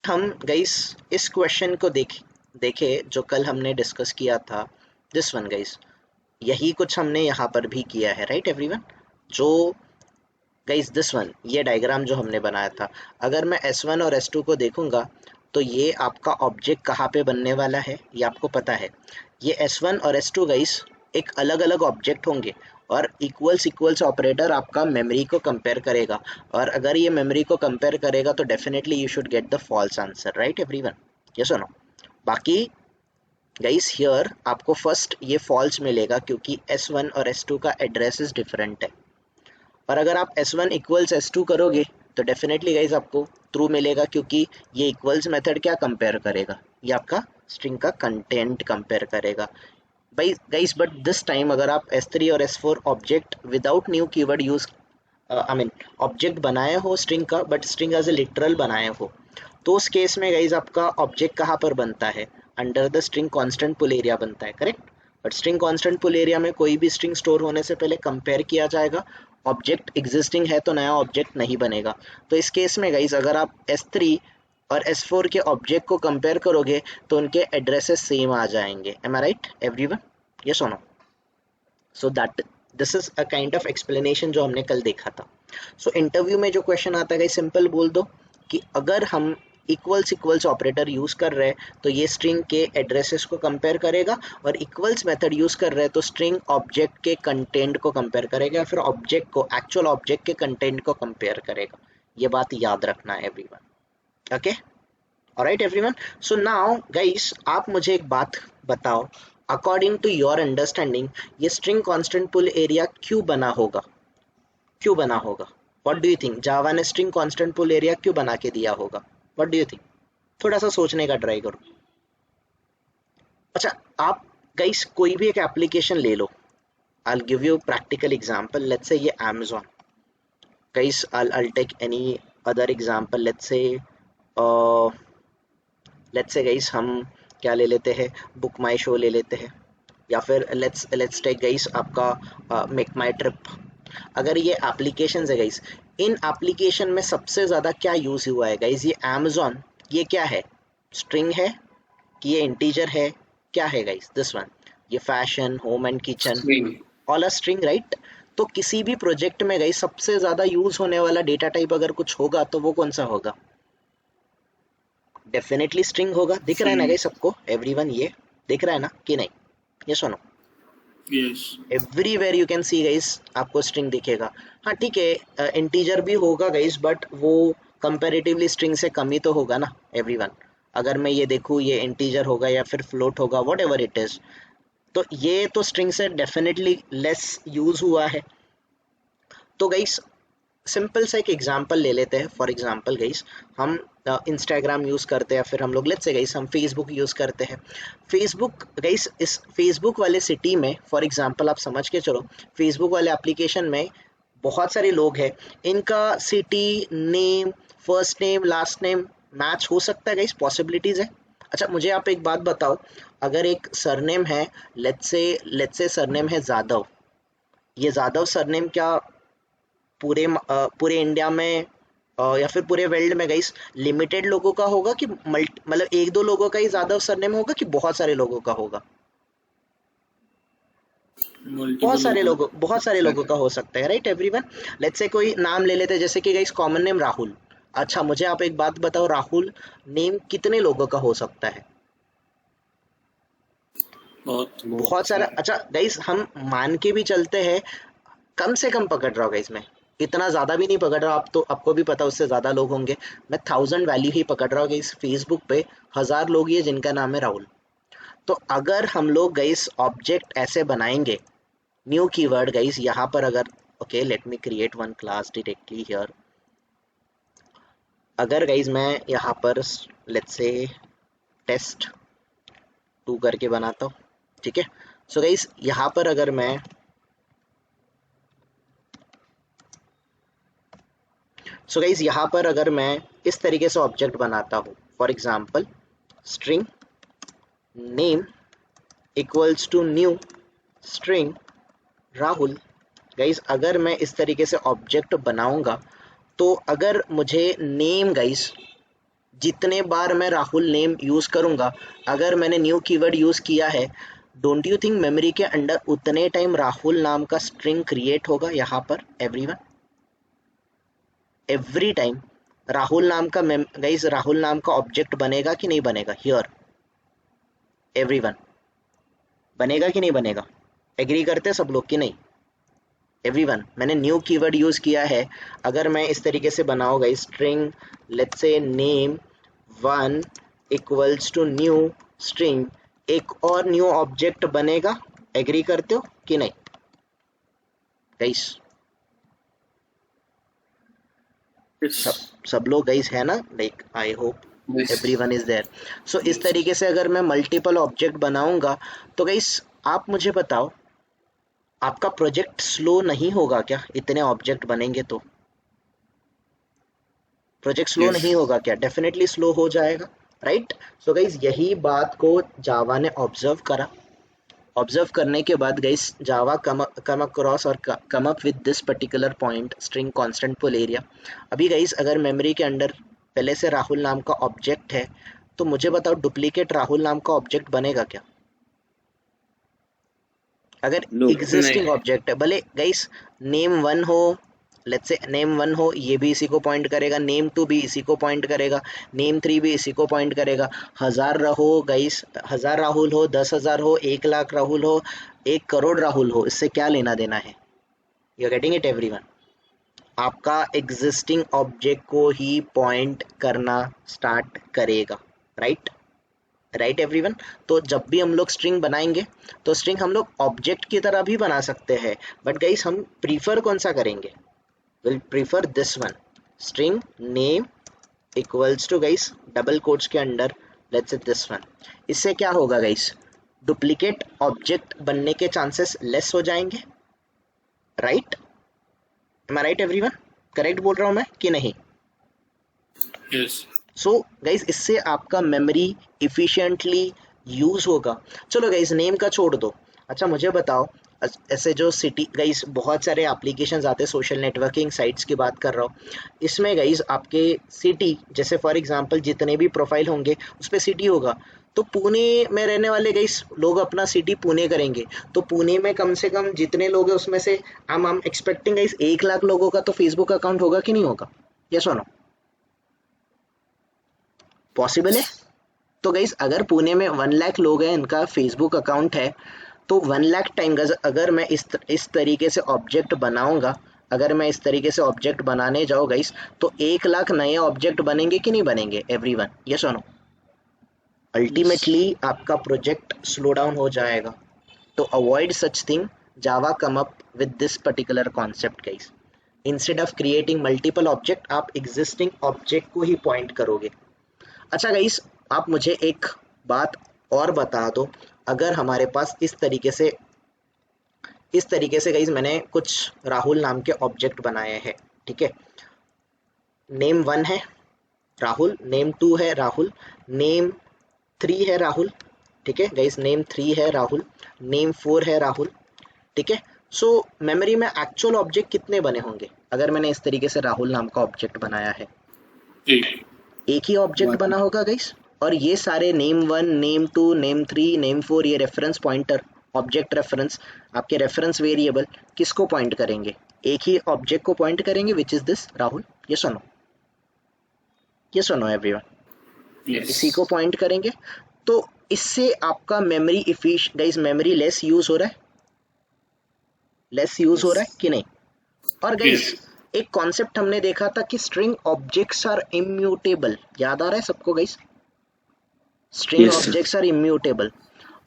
हम गाइस इस क्वेश्चन को देखे जो कल हमने डिस्कस किया था, दिस वन गाइस, यही कुछ हमने यहाँ पर भी किया है, राइट एवरीवन। जो गाइस दिस वन, ये डायग्राम जो हमने बनाया था, अगर मैं S1 और S2 को देखूंगा तो ये आपका ऑब्जेक्ट कहाँ पे बनने वाला है ये आपको पता है। ये S1 और S2 गाइस एक अलग अलग ऑब्जेक्ट होंगे और इक्वल्स इक्वल्स ऑपरेटर आपका मेमोरी को कंपेयर करेगा, और अगर ये मेमोरी को कंपेयर करेगा तो definitely you should get the false answer, right everyone, yes और नो। बाकी गाइस हियर आपको फर्स्ट ये फॉल्स मिलेगा क्योंकि S1 और S2 का एड्रेस इज डिफरेंट है, और अगर आप S1 इक्वल्स S2 करोगे तो डेफिनेटली गाइज आपको ट्रू मिलेगा क्योंकि ये इक्वल्स मेथड क्या कंपेयर करेगा, ये आपका स्ट्रिंग का कंटेंट कंपेयर करेगा भाई गाइज। बट दिस टाइम अगर आप S3 और S4 object without new keyword use, I mean object बनाए हो स्ट्रिंग का but string as a literal बनाए हो, तो उस केस में गाइज आपका ऑब्जेक्ट कहाँ पर बनता है, under the string constant pool area बनता है, correct. But string constant pool area में कोई भी स्ट्रिंग स्टोर होने से पहले कंपेयर किया जाएगा, ऑब्जेक्ट एग्जिस्टिंग है तो नया ऑब्जेक्ट नहीं बनेगा। तो इस केस में गाइज अगर आप S3 और S4 के ऑब्जेक्ट को कंपेयर करोगे तो उनके एड्रेसेस सेम आ जाएंगे, am I right everyone, yes और no. So that this is a kind of explanation जो हमने कल देखा था। सो इंटरव्यू में जो क्वेश्चन आता है सिंपल बोल दो कि अगर हम इक्वल्स इक्वल्स ऑपरेटर यूज कर रहे हैं तो ये स्ट्रिंग के एड्रेसेस को कंपेयर करेगा, और इक्वल्स मेथड यूज कर रहे हैं तो स्ट्रिंग ऑब्जेक्ट के कंटेंट को कंपेयर करेगा, या फिर ऑब्जेक्ट को एक्चुअल ऑब्जेक्ट के कंटेंट को कंपेयर करेगा। ये बात याद रखना है everyone, okay. Alright everyone, so now guys आप मुझे एक बात बताओ, अकॉर्डिंग टू योर अंडरस्टैंडिंग ये स्ट्रिंग कांस्टेंट पुल एरिया क्यों बना होगा, क्यों बना होगा? What do you think? Java ने स्ट्रिंग कांस्टेंट पुल एरिया क्यों बना के दिया होगा? What do you think? थोड़ा सा सोचने का ट्राई करो। अच्छा, आप गाइस कोई भी एक एप्लीकेशन ले लो, I will give you practical example, let's say ये Amazon, guys I'll take any other example, let's say guys हम क्या ले लेते हैं, बुक माई शो ले लेते हैं, या फिर लेट्स टेक गाइस आपका मेक माई ट्रिप। अगर ये एप्लीकेशन है गाइस, इन एप्लीकेशन में सबसे ज़्यादा क्या यूज़ हुआ है गाइस, ये Amazon, ये क्या है, स्ट्रिंग है कि ये इंटीजर है, क्या है गाइस दिस वन? ये fashion, home and kitchen, string. All a string, right. तो किसी भी प्रोजेक्ट में गाइस सबसे ज़्यादा यूज़ होने वाला डेटा टाइप अगर कुछ होगा तो वो कौन सा होगा? डेफिनेटली स्ट्रिंग होगा। दिख रहा है ना स्ट्रिंग। गाइस सबको, एवरीवन ये दिख रहा है ना कि नहीं, ये सुनो, yes. Everywhere you can see guys आपको स्ट्रिंग दिखेगा। हाँ ठीक है, इंटीजर भी होगा गाइस बट वो कंपैरेटिवली स्ट्रिंग से कम ही तो होगा ना एवरीवन। अगर मैं ये देखूँ ये इंटीजर होगा या फिर फ्लोट होगा, वट एवर इट इज, तो ये तो स्ट्रिंग से डेफिनेटली लेस यूज हुआ है। तो गाइस सिंपल सा एक एग्जांपल ले लेते हैं, फॉर एग्जांपल गाइस हम इंस्टाग्राम यूज़ करते हैं, फिर हम लोग लेट्स से गाइस हम फेसबुक यूज़ करते हैं। फेसबुक गाइस, इस फेसबुक वाले सिटी में फॉर एग्जांपल आप समझ के चलो, फेसबुक वाले एप्लीकेशन में बहुत सारे लोग हैं, इनका city name, first name, last name match हो सकता है गाइस, पॉसिबिलिटीज़ है। अच्छा मुझे आप एक बात बताओ, अगर एक सरनेम है, लेट्स से सरनेम है जादव, ये जादव सरनेम क्या पूरे इंडिया में या फिर पूरे वर्ल्ड में गाइस लिमिटेड लोगों का होगा कि मतलब एक दो लोगों का ही ज्यादा सरनेम होगा कि बहुत सारे लोगों का होगा? मल्टीपल लोगों बहुत सारे लोगों का हो सकता है, राइट एवरीवन। लेट्स से कोई नाम ले लेते हैं, जैसे कि गाइस कॉमन नेम राहुल। अच्छा मुझे आप एक बात बताओ, राहुल नेम कितने लोगों का हो सकता है? बहुत बहुत सारा। सारे। अच्छा गाइस हम मान के भी चलते हैं, कम से कम पकड़ रहा हूँ गाइस मैं, इतना ज्यादा भी नहीं पकड़ रहा, आप तो आपको भी पता उससे ज्यादा लोग होंगे, मैं 1000 वैल्यू ही पकड़ रहा हूँ गाइस। फेसबुक पे 1000 लोग ही है जिनका नाम है राहुल। तो अगर हम लोग गाइस ऑब्जेक्ट ऐसे बनाएंगे, न्यू कीवर्ड गाइस यहाँ पर अगर, okay let me create one class directly here. अगर गाइस मैं यहाँ पर लेट्स से टेस्ट 2 करके बनाता हूँ, ठीक है। सो गाइस यहाँ पर अगर मैं, सो गाइस यहाँ पर अगर मैं इस तरीके से ऑब्जेक्ट बनाता हूँ, for example string name equals to new string Rahul, guys अगर मैं इस तरीके से ऑब्जेक्ट बनाऊंगा तो अगर मुझे नेम गाइस जितने बार मैं राहुल नेम यूज करूंगा, अगर मैंने न्यू कीवर्ड यूज किया है, डोंट यू थिंक मेमोरी के अंदर उतने टाइम राहुल नाम का स्ट्रिंग क्रिएट होगा यहाँ पर एवरीवन? एवरी टाइम राहुल नाम का गाइस राहुल नाम का ऑब्जेक्ट बनेगा कि नहीं बनेगा? हियर एवरीवन, बनेगा कि नहीं बनेगा? एग्री करते सब लोग कि नहीं? एवरीवन, मैंने न्यू कीवर्ड यूज किया है, अगर मैं इस तरीके से बनाऊंगा string let's say name 1 equals to new string, एक और न्यू ऑब्जेक्ट बनेगा, एग्री करते हो कि नहीं गाइस? सब लोग गाइस है ना? Like I hope everyone is there. So इस तरीके से अगर मैं मल्टीपल ऑब्जेक्ट बनाऊंगा तो गाइस आप मुझे बताओ, आपका प्रोजेक्ट स्लो नहीं होगा क्या? इतने ऑब्जेक्ट बनेंगे तो प्रोजेक्ट स्लो नहीं होगा क्या? डेफिनेटली स्लो हो जाएगा, राइट? सो गाइस यही बात को जावा ने ऑब्जर्व करा। ऑब्जर्व करने के बाद गाइस जावा कम अक्रॉस और come up with this particular point string constant pool area. अभी गाइस अगर मेमोरी के अंदर पहले से राहुल नाम का ऑब्जेक्ट है, तो मुझे बताओ डुप्लीकेट राहुल नाम का ऑब्जेक्ट बनेगा क्या? अगर एग्जिस्टिंग ऑब्जेक्ट है, भले गाइस नेम 1 हो, लेट्स से नेम 1 हो, ये भी इसी को पॉइंट करेगा, नेम 2 भी इसी को पॉइंट करेगा, नेम 3 भी इसी को पॉइंट करेगा। 1000 रहो गाइस, 1000 राहुल हो, 10,000 हो, 1 लाख राहुल हो, 1 करोड़ राहुल हो, इससे क्या लेना देना है? You are getting it everyone? आपका एग्जिस्टिंग ऑब्जेक्ट को ही पॉइंट करना स्टार्ट करेगा, राइट? Right everyone? तो जब भी हम लोग स्ट्रिंग बनाएंगे तो स्ट्रिंग हम लोग ऑब्जेक्ट की तरह भी बना सकते हैं, बट गाइस हम प्रीफर कौन सा करेंगे? Will prefer this one, string name equals to guys double quotes के under let's say this one. इससे क्या होगा गाइस? डुप्लीकेट ऑब्जेक्ट बनने के चांसेस लेस हो जाएंगे, right? M I right everyone? Correct बोल रहा हूं मैं कि नहीं? यस। सो गाइज इससे आपका मेमोरी इफिशिएंटली यूज होगा। चलो गाइज नेम का छोड़ दो। अच्छा मुझे बताओ, ऐसे जो सिटी गाइज बहुत सारे एप्लीकेशंस आते हैं, सोशल नेटवर्किंग साइट्स की बात कर रहा हूँ, इसमें गाइज आपके सिटी जैसे फॉर एग्जांपल जितने भी प्रोफाइल होंगे उस पर सिटी होगा, तो पुणे में रहने वाले गाइस लोग अपना सिटी पुणे करेंगे, तो पुणे में कम से कम जितने लोग हैं उसमें से I am expecting guys 1 lakh लोगों का तो फेसबुक अकाउंट होगा कि नहीं होगा? यस और नो? पॉसिबल है? तो गाइस अगर पुणे में 1 लाख लोग हैं इनका फेसबुक अकाउंट है, तो 1 लाख टाइम अगर मैं इस तरीके से ऑब्जेक्ट बनाऊंगा, अगर मैं इस तरीके से ऑब्जेक्ट बनाने जाऊँ गाइस, तो 1 लाख नए ऑब्जेक्ट बनेंगे कि नहीं बनेंगे एवरीवन? यस और नो? अल्टीमेटली आपका प्रोजेक्ट स्लो डाउन हो जाएगा। तो avoid such thing, Java come up with this particular concept guys. Instead of creating multiple object, आप एग्जिस्टिंग ऑब्जेक्ट को ही पॉइंट करोगे। अच्छा गाइस आप मुझे एक बात और बता दो, अगर हमारे पास इस तरीके से गाइस मैंने कुछ राहुल नाम के ऑब्जेक्ट बनाए हैं, ठीक है? नेम 1 है राहुल, नेम 2 है राहुल, नेम 3 है राहुल, ठीक है गाइस? नेम 3 है राहुल, नेम 4 है राहुल, ठीक है? सो मेमोरी में एक्चुअल ऑब्जेक्ट कितने बने होंगे अगर मैंने इस तरीके से राहुल नाम का ऑब्जेक्ट बनाया है? एक ही ऑब्जेक्ट बना होगा गाइस, और ये सारे नेम 1, नेम 2, नेम 3, नेम 4 ये रेफरेंस पॉइंटर, ऑब्जेक्ट रेफरेंस, आपके रेफरेंस वेरिएबल किसको पॉइंट करेंगे? एक ही ऑब्जेक्ट को पॉइंट करेंगे, which is this Rahul. Yes और नो? यस और नो एवरीवन? इसी को पॉइंट करेंगे। तो इससे आपका memory guys memory less use हो रहा है, लेस यूज हो रहा है कि नहीं? और गाइस एक कॉन्सेप्ट हमने देखा था कि स्ट्रिंग ऑब्जेक्ट्स आर इम्यूटेबल, याद आ रहा है सबको guys? String objects are immutable.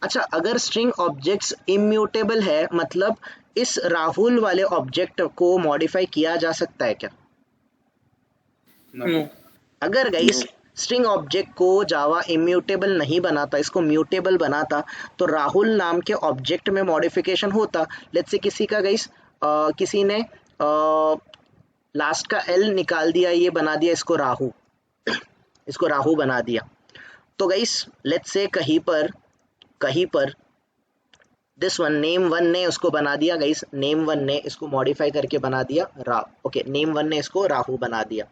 अच्छा अगर स्ट्रिंग ऑब्जेक्ट्स इम्यूटेबल है, मतलब इस राहुल वाले ऑब्जेक्ट को मॉडिफाई किया जा सकता है क्या? नो। अगर गाइस स्ट्रिंग ऑब्जेक्ट को जावा इम्यूटेबल नहीं बनाता, इसको म्यूटेबल बनाता, तो राहुल नाम के ऑब्जेक्ट में मॉडिफिकेशन होता। लेट्स से किसी का गाइस किसी ने लास्ट का एल निकाल दिया, ये बना दिया इसको राहु, इसको राहु बना दिया, तो गाइस लेट्स से कहीं पर दिस वन नेम 1 ने उसको बना दिया गाइस, नेम 1 ने इसको मॉडिफाई करके बना दिया ओके नेम 1 ने इसको राहु बना दिया,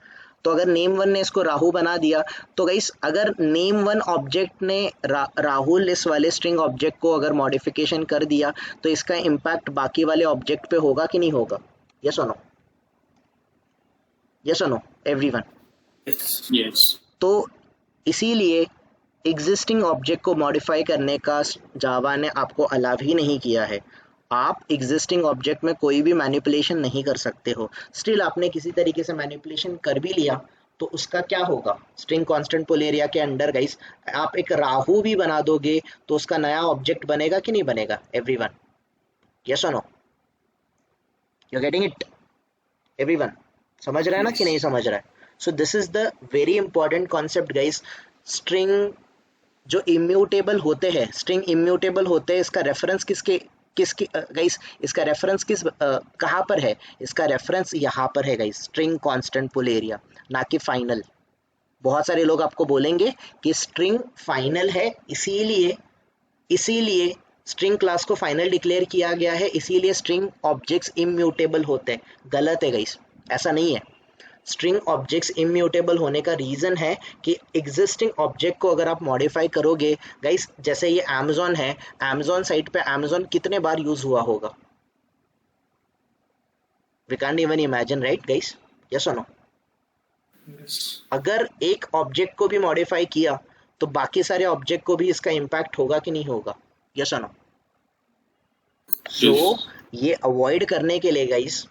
तो अगर नेम वन ने इसको राहु बना दिया तो गाइस अगर नेम वन ऑब्जेक्ट ने राहुल इस वाले स्ट्रिंग ऑब्जेक्ट को अगर मॉडिफिकेशन कर दिया तो इसका इम्पैक्ट बाकी वाले ऑब्जेक्ट पे होगा कि नहीं होगा? यस और नो? यस और नो एवरीवन? Yes. Yes. तो इसीलिए एग्जिस्टिंग ऑब्जेक्ट को मॉडिफाई करने का जावा ने आपको अलाउ ही नहीं किया है। आप एग्जिस्टिंग ऑब्जेक्ट में कोई भी मैनिपुलेशन नहीं कर सकते हो। स्टिल आपने किसी तरीके से मैनिपुलेशन कर भी लिया तो उसका क्या होगा? स्ट्रिंग कांस्टेंट पुल एरिया के अंडर गाइस आप एक राहु भी बना दोगे तो उसका नया ऑब्जेक्ट बनेगा कि नहीं बनेगा एवरीवन? यस और no? You are getting it everyone? समझ रहा है ना कि नहीं Yes. समझ रहा है? सो this is the very important concept guys. String जो इम्यूटेबल होते हैं, स्ट्रिंग इम्यूटेबल होते हैं, इसका रेफरेंस किसके किसके गाइस इसका रेफरेंस कहाँ पर है? इसका रेफरेंस यहाँ पर है guys, string constant pool area, ना कि फाइनल। बहुत सारे लोग आपको बोलेंगे कि स्ट्रिंग फाइनल है, इसीलिए इसीलिए स्ट्रिंग क्लास को फाइनल डिक्लेयर किया गया है, इसीलिए स्ट्रिंग ऑब्जेक्ट्स इम्यूटेबल होते हैं। गलत है गाइस, ऐसा नहीं है। स्ट्रिंग ऑब्जेक्ट्स इम्यूटेबल होने का रीज़न है कि एग्जिस्टिंग ऑब्जेक्ट को अगर आप मॉडिफाई करोगे गाइस, जैसे ये अमेज़ॉन है, अमेज़ॉन साइट पे अमेज़ॉन कितने बार यूज़ हुआ होगा? We can't even imagine, right guys? Yes और नो? Yes. अगर एक ऑब्जेक्ट को भी मॉडिफाई किया तो बाकी सारे ऑब्जेक्ट को भी इसका इम्पैक्ट होगा कि नहीं होगा? यस और नो? सो Yes. ये अवॉइड करने के लिए गाइस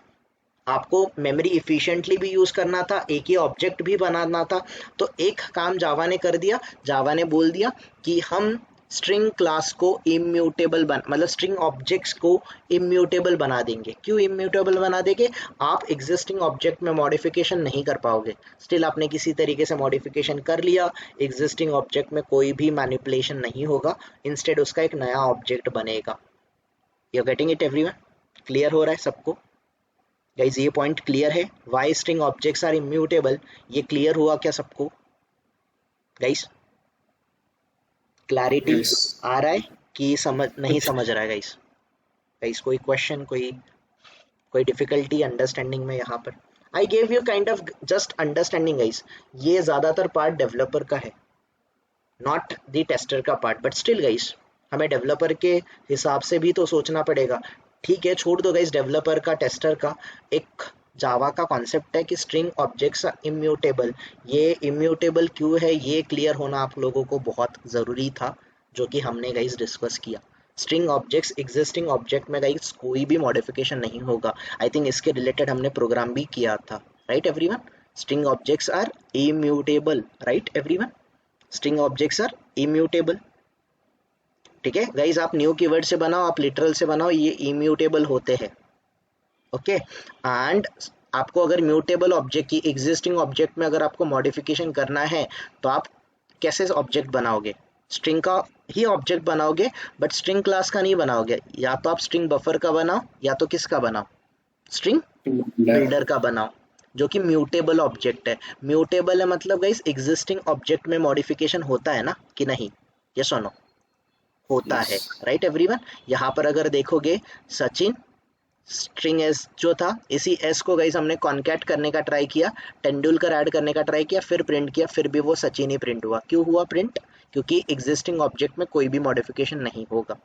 आपको मेमोरी इफिशिएंटली भी यूज करना था, एक ही ऑब्जेक्ट भी बनाना था। तो एक काम जावा ने कर दिया, जावा ने बोल दिया कि हम स्ट्रिंग क्लास को इम्यूटेबल मतलब स्ट्रिंग ऑब्जेक्ट्स को इम्यूटेबल बना देंगे। क्यों इम्यूटेबल बना देंगे? आप एग्जिस्टिंग ऑब्जेक्ट में मॉडिफिकेशन नहीं कर पाओगे। स्टिल आपने किसी तरीके से मॉडिफिकेशन कर लिया, एग्जिस्टिंग ऑब्जेक्ट में कोई भी मैनिपुलेशन नहीं होगा, इंस्टेड उसका एक नया ऑब्जेक्ट बनेगा। You getting it everyone? Clear हो रहा है सबको गाइज? ये पॉइंट क्लियर है? Why string objects are immutable, ये क्लियर हुआ क्या सबको गाइज? Clarity Yes. आ रहा है कि समझ नहीं समझ रहा है गाइज? गाइज कोई क्वेश्चन, कोई डिफिकल्टी अंडरस्टैंडिंग में यहाँ पर? I gave you kind of just understanding guys. ये ज़्यादातर पार्ट डेवलपर का है, नॉट द टेस्टर का पार्ट, बट स्टिल गाइज हमें डेवलपर के हिसाब से भी तो सोचना पड़ेगा। ठीक है, छोड़ दो गाइज डेवलपर का, टेस्टर का। एक जावा का कॉन्सेप्ट है कि स्ट्रिंग ऑब्जेक्ट्स आर इम्यूटेबल। ये इम्यूटेबल क्यों है, ये क्लियर होना आप लोगों को बहुत ज़रूरी था, जो कि हमने गाइज डिस्कस किया। स्ट्रिंग ऑब्जेक्ट्स एग्जिस्टिंग ऑब्जेक्ट में गाइज कोई भी मॉडिफिकेशन नहीं होगा। आई थिंक इसके रिलेटेड हमने प्रोग्राम भी किया था, right everyone? String objects are immutable, right everyone? String objects are immutable. ठीक है गाइज, आप न्यू कीवर्ड से बनाओ, आप लिटरल से बनाओ, ये इम्यूटेबल होते हैं। ओके, एंड आपको अगर म्यूटेबल ऑब्जेक्ट की एग्जिस्टिंग ऑब्जेक्ट में अगर आपको मॉडिफिकेशन करना है तो आप कैसे ऑब्जेक्ट बनाओगे? स्ट्रिंग का ही ऑब्जेक्ट बनाओगे, बट स्ट्रिंग क्लास का नहीं बनाओगे। या तो आप स्ट्रिंग बफर का बनाओ, या तो किसका बनाओ? स्ट्रिंग बिल्डर का बनाओ, जो कि म्यूटेबल ऑब्जेक्ट है। म्यूटेबल है मतलब गाइस एग्जिस्टिंग ऑब्जेक्ट में मॉडिफिकेशन होता है ना कि नहीं? यस और नो? होता है, Yes. Right everyone? यहाँ पर अगर देखोगे सचिन स्ट्रिंग एस जो था, इसी एस को गाइस हमने कॉन्कैट करने का ट्राई किया, तेंदुलकर ऐड करने का ट्राई किया, फिर प्रिंट किया, फिर भी वो सचिन ही प्रिंट हुआ। क्यों हुआ प्रिंट? क्योंकि एग्जिस्टिंग ऑब्जेक्ट में कोई भी मॉडिफिकेशन नहीं होगा।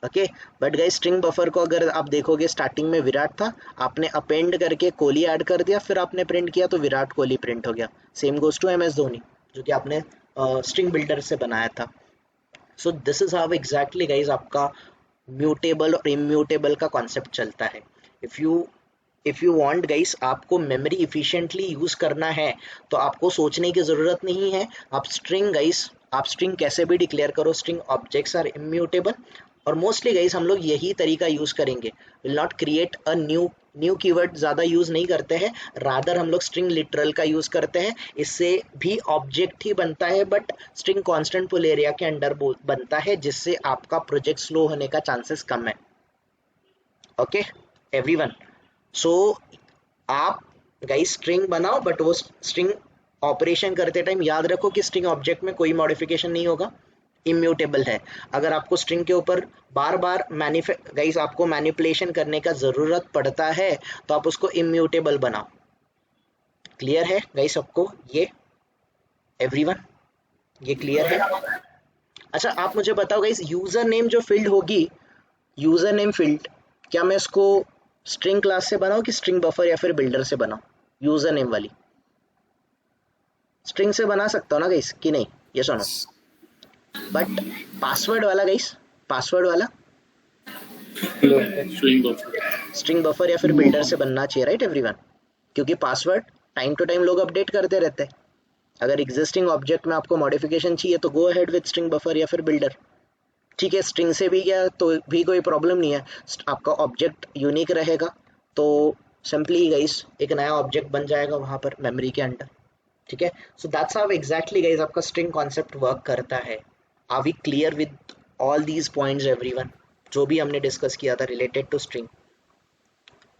Okay, but guys string buffer को अगर आप देखोगे, स्टार्टिंग में विराट था, आपने अपेंड करके कोहली ऐड कर दिया, फिर आपने प्रिंट किया तो विराट कोहली प्रिंट हो गया। Same goes to M S Dhoni, जो कि आपने स्ट्रिंग बिल्डर से बनाया था। So this is how exactly guys आपका म्यूटेबल और इम्यूटेबल का कॉन्सेप्ट चलता है। इफ़ यू वांट गाइस, आपको मेमोरी इफिशिएंटली यूज़ करना है तो आपको सोचने की ज़रूरत नहीं है। आप स्ट्रिंग गाइस, आप स्ट्रिंग कैसे भी डिक्लेयर करो, स्ट्रिंग ऑब्जेक्ट्स आर इम्यूटेबल। और मोस्टली गाइस हम लोग यही तरीका यूज़ करेंगे, will not create a new keyword ज़्यादा यूज़ नहीं करते हैं, रादर हम लोग स्ट्रिंग लिटरल का यूज़ करते हैं। इससे भी ऑब्जेक्ट ही बनता है, but string constant pool area के अंडर बनता है, जिससे आपका प्रोजेक्ट स्लो होने का चांसेस कम है। Okay everyone? सो आप गाइस स्ट्रिंग बनाओ, बट वो स्ट्रिंग ऑपरेशन करते टाइम याद रखो कि स्ट्रिंग ऑब्जेक्ट में कोई मॉडिफिकेशन नहीं होगा, इम्यूटेबल है। अगर आपको स्ट्रिंग के ऊपर बार बार गाइस आपको मैनिपुलेशन करने का ज़रूरत पड़ता है तो आप उसको इम्यूटेबल बनाओ। क्लियर है गाइस सबको ये, एवरीवन ये क्लियर है? अच्छा आप मुझे बताओ गाइस, यूजर नेम जो फील्ड होगी, यूजर नेम फील्ड, क्या मैं इसको स्ट्रिंग क्लास से बनाऊं कि स्ट्रिंग बफर या फिर बिल्डर से बनाऊं? यूजर नेम वाली स्ट्रिंग से बना सकता हूँ ना गाइस कि नहीं, ये सुनो। बट पासवर्ड वाला गाइस, पासवर्ड वाला String buffer. स्ट्रिंग बफर या फिर बिल्डर से बनना चाहिए, राइट एवरीवन? क्योंकि पासवर्ड टाइम टू टाइम लोग अपडेट करते रहते हैं। अगर एग्जिस्टिंग ऑब्जेक्ट में आपको मॉडिफिकेशन चाहिए तो go ahead with string buffer या फिर बिल्डर। ठीक है, स्ट्रिंग से भी क्या तो भी कोई प्रॉब्लम नहीं है, आपका ऑब्जेक्ट यूनिक रहेगा तो सिंपली गाइस एक नया ऑब्जेक्ट बन जाएगा वहां पर मेमोरी के अंदर। ठीक है, so that's how exactly guys आपका स्ट्रिंग कॉन्सेप्ट वर्क करता है। Are we clear with all these points everyone, जो भी हमने डिस्कस किया था related to string?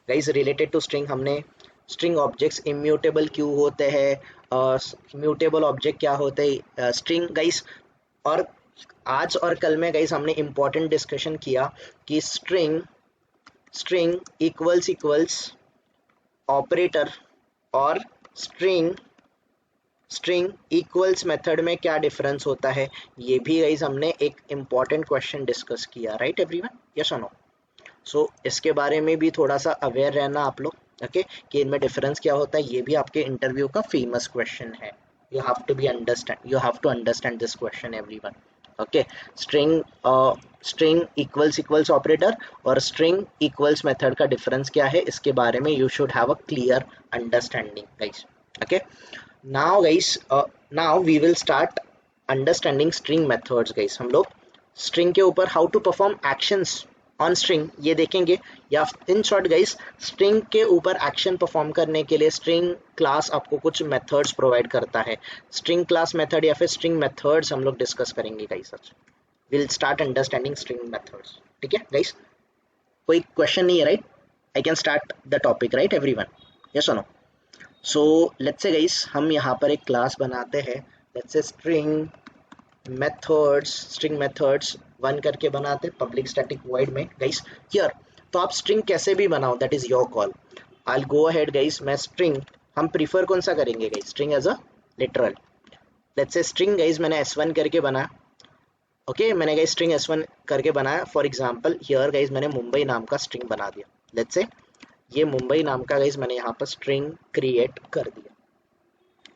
Guys related to string हमने स्ट्रिंग ऑब्जेक्ट्स इम्यूटेबल क्यों होते हैं, म्यूटेबल ऑब्जेक्ट क्या होते हैं, स्ट्रिंग गाइस, और आज और कल में गाइस हमने इंपॉर्टेंट डिस्कशन किया कि स्ट्रिंग स्ट्रिंग इक्वल्स ऑपरेटर और स्ट्रिंग स्ट्रिंग इक्वल्स मेथड में क्या डिफरेंस होता है, ये भी गाइस हमने एक इंपॉर्टेंट क्वेश्चन डिस्कस किया, राइट एवरीवन? यस और नो? सो इसके बारे में भी थोड़ा सा अवेयर रहना आप लोग, ओके, कि इनमें डिफरेंस क्या होता है। ये भी आपके इंटरव्यू का फेमस क्वेश्चन है, you have to be understand, you have to understand this question everyone. Okay, string string equals operator और स्ट्रिंग इक्वल्स मेथड का डिफरेंस क्या है, इसके बारे में you should have a clear understanding guys. Okay, now guys, now we will start understanding string methods guys. हम लोग string के ऊपर how to perform actions on string ये देखेंगे, या इन शॉर्ट गाइस स्ट्रिंग के ऊपर एक्शन परफॉर्म करने के लिए स्ट्रिंग क्लास आपको कुछ मेथड्स प्रोवाइड करता है। स्ट्रिंग क्लास मेथड या फिर स्ट्रिंग मेथड्स हम लोग डिस्कस करेंगे गाइस आज। Will start understanding string methods. ठीक है गाइस, कोई क्वेश्चन नहीं है right? I can start the topic right everyone? Yes और no? So let's say guys हम यहाँ पर एक क्लास बनाते हैं, let's say string methods one करके बनाते हैं पब्लिक स्टैटिक वॉइड में गाइस हियर। तो आप स्ट्रिंग कैसे भी बनाओ, that is your call. I will go ahead guys, मैं स्ट्रिंग, हम प्रीफर कौन सा करेंगे guys? String as a literal. Let's say string guys मैंने s1 करके बनाया, ओके, मैंने गाइस स्ट्रिंग s1 करके बनाया। फॉर एग्जांपल हियर गाइस मैंने मुंबई नाम का स्ट्रिंग बना दिया। लेट्स से ये मुंबई नाम का गाइस मैंने यहाँ पर स्ट्रिंग क्रिएट कर दिया।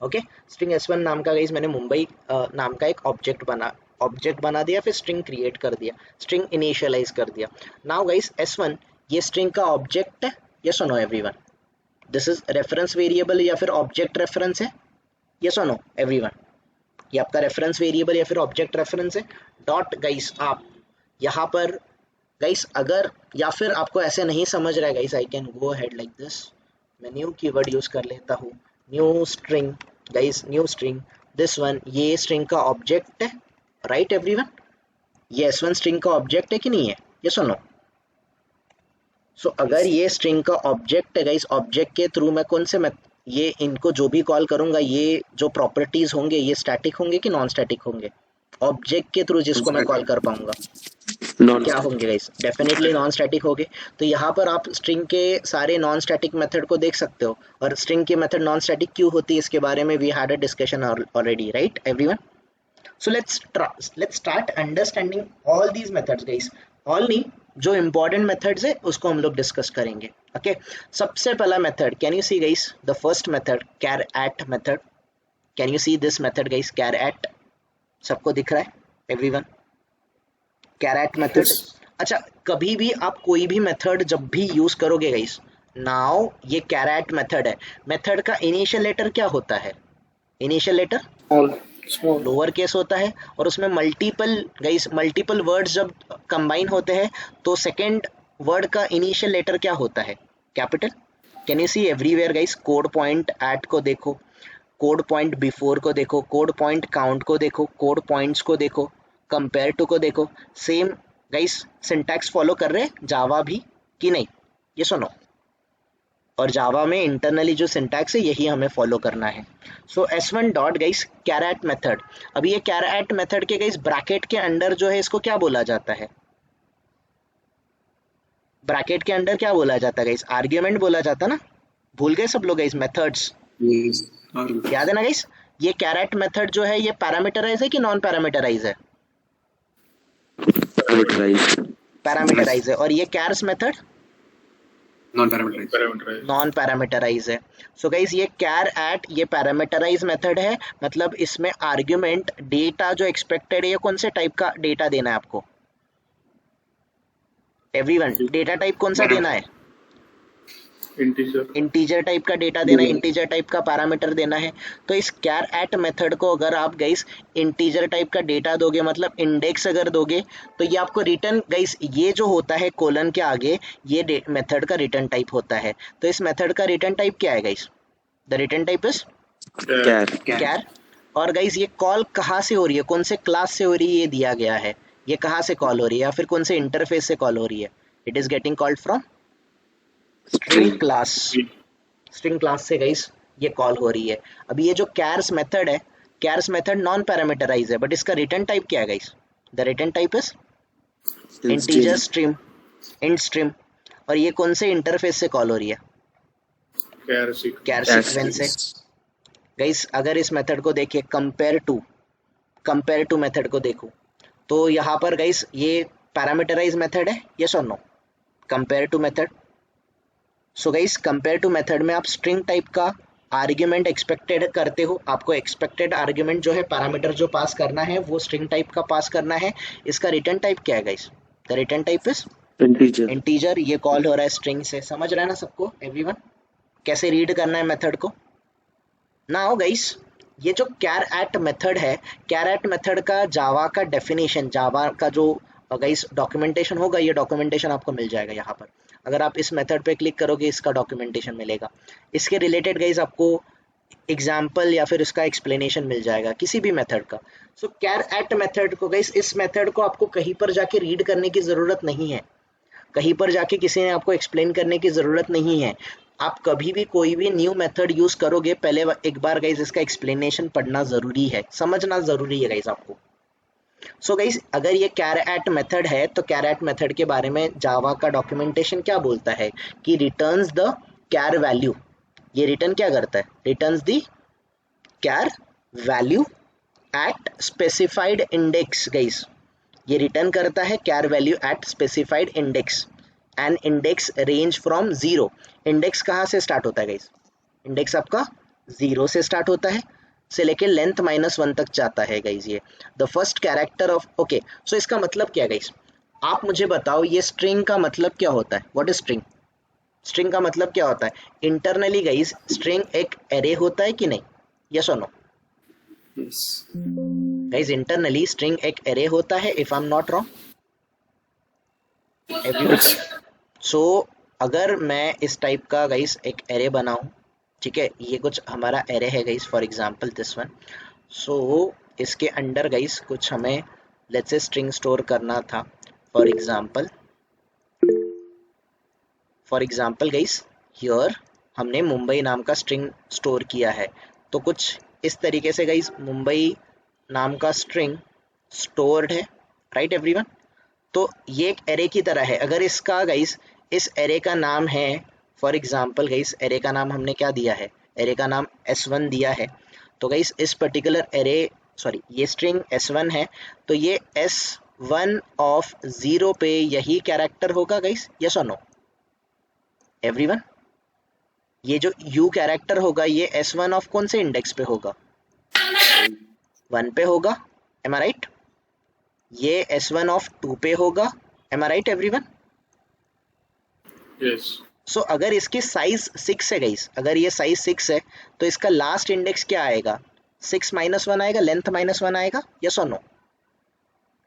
ओके, स्ट्रिंग s1 नाम का गाइस मैंने मुंबई नाम का एक ऑब्जेक्ट बना दिया, फिर स्ट्रिंग क्रिएट कर दिया, स्ट्रिंग इनिशियलाइज कर दिया। नाउ गाइस s1 ये स्ट्रिंग का ऑब्जेक्ट है, यस और no everyone? This is reference variable या फिर ऑब्जेक्ट रेफरेंस है, यस और नो एवरीवन? ये आपका रेफरेंस वेरिएबल या फिर ऑब्जेक्ट रेफरेंस है। डॉट गाइस आप यहाँ पर गाइस अगर, या फिर आपको ऐसे नहीं समझ रहा है guys, I can go ahead like this, मैं न्यू कीवर्ड यूज कर लेता हूँ, new string guys, new string, this one ये स्ट्रिंग का ऑब्जेक्ट है, राइट एवरीवन? ये s1 स्ट्रिंग का ऑब्जेक्ट है कि नहीं है, ये सुनो। सो अगर ये स्ट्रिंग का ऑब्जेक्ट है गाइस, ऑब्जेक्ट के थ्रू मैं कौन से ये इनको जो भी कॉल करूंगा, ये जो प्रॉपर्टीज होंगे ये स्टैटिक होंगे कि नॉन स्टैटिक होंगे? ऑब्जेक्ट के थ्रू जिसको मैं कॉल कर पाऊंगा क्या होंगे गाइस? डेफिनेटली नॉन स्टैटिक होंगे। तो यहाँ पर आप स्ट्रिंग के सारे नॉन स्टैटिक मेथड को देख सकते हो, और स्ट्रिंग की मेथड नॉन स्टैटिक क्यों होती है इसके बारे में we had a discussion already, right everyone? So let's start understanding all these methods guys। all नहीं, जो important methods है उसको हम लोग डिस्कस करेंगे। ओके, सबसे पहला method, can you see guys the first method, char at method? Can you see this method guys, char at? सबको दिख रहा है एवरीवन? char at method. अच्छा, कभी भी आप कोई भी मेथड जब भी यूज करोगे गाइस, नाउ ये char at मेथड है, मेथड का इनिशियल लेटर क्या होता है? इनिशियल लेटर लोअर केस होता है, और उसमें मल्टीपल वर्ड्स जब कंबाइन होते हैं तो सेकंड वर्ड का इनिशियल लेटर क्या होता है? Capital. Can you see everywhere guys? Code point at को देखो, कोड पॉइंट बिफोर को देखो, कोड पॉइंट काउंट को देखो, कोड पॉइंट्स को देखो, कंपेयर टू को देखो, सेम गाइस सिंटैक्स फॉलो कर रहे हैं जावा भी कि नहीं, ये सुनो। और जावा में इंटरनली जो सिंटैक्स है यही हमें फॉलो करना है। सो s1 dot guys char at method. अभी ये char at मेथड के गाइस ब्रैकेट के अंडर जो है इसको क्या बोला जाता है? ब्रैकेट के अंडर क्या बोला जाता है गाइस? आर्ग्यूमेंट बोला जाता ना, भूल गए सब लोग गाइस? Methods Yes. याद है ना गाइस, ये कैरेट मेथड जो है ये पैरामीटराइज है कि नॉन पैरामीटराइज है? Parameterized. पैरामीटराइज है। और ये cares method Non-parameterized. Non parameterise है। सो गाइस ये कैर एट ये पैरामीटराइज मेथड है, मतलब इसमें आर्ग्यूमेंट डेटा जो एक्सपेक्टेड है ये कौन से टाइप का डेटा देना है आपको? एवरीवन, डेटा टाइप कौन सा देना है? Integer. इंटीजर टाइप का डेटा देना है, इंटीजर टाइप का पैरामीटर देना है। तो इस कैर एट मेथड को अगर आप गाइस इंटीजर टाइप का डेटा दोगे, मतलब इंडेक्स अगर दोगे, तो ये आपको रिटर्न गाइस, ये जो होता है कोलन के आगे, ये मेथड का रिटर्न टाइप होता है। तो इस मेथड का रिटर्न टाइप क्या है guys? The return type is Char. कैर। और गाइस ये कॉल कहाँ से हो रही है, कौन से क्लास से हो रही है, ये दिया गया है। ये कहाँ से कॉल हो रही है या फिर कौन से इंटरफेस से कॉल हो रही है? It is getting called from string class. String class से गाइस ये कॉल हो रही है। अभी ये जो कैर्स मेथड है, कैर्स मेथड नॉन पैरामीटराइज है, बट इसका रिटर्न टाइप क्या है guys? The return type is integer stream, int stream. और ये कौन से इंटरफेस से कॉल हो रही है? Char sequence. कैर सीक्वेंस से। गाइस अगर इस मेथड को देखिए, कंपेयर टू मेथड को देखो, तो यहाँ पर गाइस ये पैरामीटराइज मेथड है, यस और no? Compare to method. So guys compare to method में आप स्ट्रिंग टाइप का आर्ग्यूमेंट एक्सपेक्टेड करते हो। आपको एक्सपेक्टेड आर्ग्यूमेंट जो है, पैरामीटर जो पास करना है वो स्ट्रिंग टाइप का पास करना है। इसका रिटर्न टाइप क्या है guys? The return type is Integer. Integer. ये कॉल हो रहा है स्ट्रिंग से। समझ रहा है ना सबको एवरीवन, कैसे रीड करना है मेथड को? नाउ गाइस ये जो कैर एट मेथड है, कैर एट मेथड का जावा का डेफिनेशन, जावा का जो गाइस डॉक्यूमेंटेशन होगा, ये डॉक्यूमेंटेशन आपको मिल जाएगा यहाँ पर। अगर आप इस मेथड पे क्लिक करोगे इसका डॉक्यूमेंटेशन मिलेगा। इसके रिलेटेड गाइस आपको एग्जाम्पल या फिर इसका एक्सप्लेनेशन मिल जाएगा किसी भी मेथड का। सो कैर एट मेथड को गाइस, इस मेथड को आपको कहीं पर जाके रीड करने की ज़रूरत नहीं है, कहीं पर जाके किसी ने आपको एक्सप्लेन करने की ज़रूरत नहीं है। आप कभी भी कोई भी न्यू मेथड यूज़ करोगे, पहले एक बार गाइस इसका एक्सप्लेनेशन पढ़ना ज़रूरी है, समझना ज़रूरी है गाइस आपको। सो गाइस अगर ये कैर एट मेथड है, तो कैर एट मेथड के बारे में जावा का डॉक्यूमेंटेशन क्या बोलता है कि रिटर्न्स द कैर वैल्यू। ये रिटर्न क्या करता है? Returns the char value at specified index. Guys ये रिटर्न करता है char value at specified index, and index range from 0। Index कहाँ से स्टार्ट होता है गाइस? इंडेक्स आपका 0 से स्टार्ट होता है, से लेके लेंथ -1 तक जाता है गाइस। ये the first character of, okay. So इसका मतलब क्या है गाइस? आप मुझे बताओ ये स्ट्रिंग का मतलब क्या होता है? What is string? स्ट्रिंग का मतलब क्या होता है? इंटरनली गाइस स्ट्रिंग एक एरे होता है कि नहीं? यस और no? Yes. Guys internally string एक एरे होता है, if I am not wrong everyone. So अगर मैं इस टाइप का गाइस एक एरे बनाऊं, ठीक है, ये कुछ हमारा एरे है guys, for example this one. So इसके अंडर गाइस कुछ हमें लेट्स से स्ट्रिंग स्टोर करना था। फॉर एग्जांपल गाइस हियर हमने मुंबई नाम का स्ट्रिंग स्टोर किया है। तो कुछ इस तरीके से गाइस मुंबई नाम का स्ट्रिंग स्टोर्ड है, राइट एवरीवन? तो ये एक एरे की तरह है। अगर इसका गाइस इस एरे का नाम है, फॉर एग्जांपल गाइस एरे का नाम हमने क्या दिया है? एरे का नाम S1 दिया है। तो गाइस इस पर्टिकुलर एरे, सॉरी ये स्ट्रिंग S1 है, तो ये S1 ऑफ 0 पे यही कैरेक्टर होगा गाइस, यस और नो एवरीवन? ये जो U कैरेक्टर होगा ये S1 ऑफ कौन से इंडेक्स पे होगा? 1 पे होगा, एम आई राइट? ये S1 ऑफ 2 पे होगा, M I right everyone? Yes. सो अगर इसकी साइज 6 है गाइस, अगर ये साइज 6 है तो इसका लास्ट इंडेक्स क्या आएगा? 6 -1 आएगा, लेंथ -1 आएगा, यस और नो?